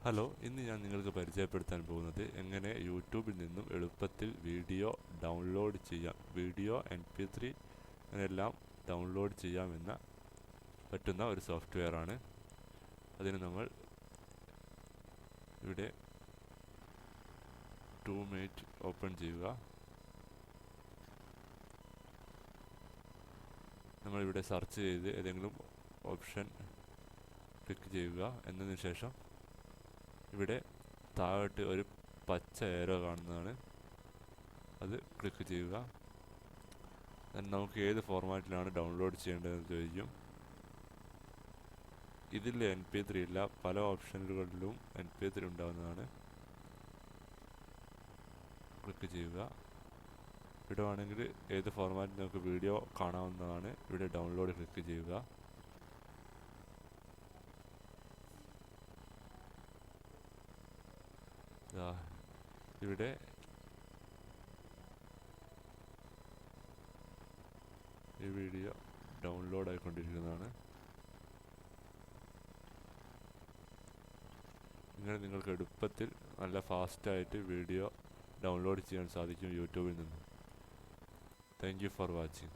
Hello, ഇന്ന് ഞാൻ നിങ്ങൾക്ക് പരിചയപ്പെടുത്താൻ പോകുന്നത് എങ്ങനെ യൂട്യൂബിൽ നിന്നും എളുപ്പത്തിൽ വീഡിയോ ഡൗൺലോഡ് ചെയ്യാം. വീഡിയോ MP3 അങ്ങനെയെല്ലാം ഡൗൺലോഡ് ചെയ്യാമെന്ന പറ്റുന്ന ഒരു സോഫ്റ്റ്വെയർ ആണ്. അതിന് നമ്മൾ ഇവിടെ 2Mate ഓപ്പൺ ചെയ്യുക. നമ്മളിവിടെ സെർച്ച് ചെയ്ത് ഏതെങ്കിലും ഓപ്ഷൻ ക്ലിക്ക് ചെയ്യുക. എന്നതിന് ശേഷം ഇവിടെ താഴോട്ട് ഒരു പച്ച ഏരോ കാണുന്നതാണ്, അത് ക്ലിക്ക് ചെയ്യുക. നമുക്ക് ഏത് ഫോർമാറ്റിലാണ് ഡൗൺലോഡ് ചെയ്യേണ്ടതെന്ന് ചോദിക്കും. ഇതിൽ MP3 ഇല്ല, പല ഓപ്ഷനുകളിലും MP3 ഉണ്ടാകുന്നതാണ്. ക്ലിക്ക് ചെയ്യുക. ഇവിടെ വേണമെങ്കിൽ ഏത് ഫോർമാറ്റിൽ നമുക്ക് വീഡിയോ കാണാവുന്നതാണ്. ഇവിടെ ഡൗൺലോഡ് ക്ലിക്ക് ചെയ്യുക. ഇവിടെ ഈ വീഡിയോ ഡൗൺലോഡ് ആയിക്കൊണ്ടിരിക്കുന്നതാണ്. ഇങ്ങനെ നിങ്ങൾക്ക് എളുപ്പത്തിൽ നല്ല ഫാസ്റ്റായിട്ട് വീഡിയോ ഡൗൺലോഡ് ചെയ്യാൻ സാധിക്കും യൂട്യൂബിൽ നിന്ന്. Thank you for watching.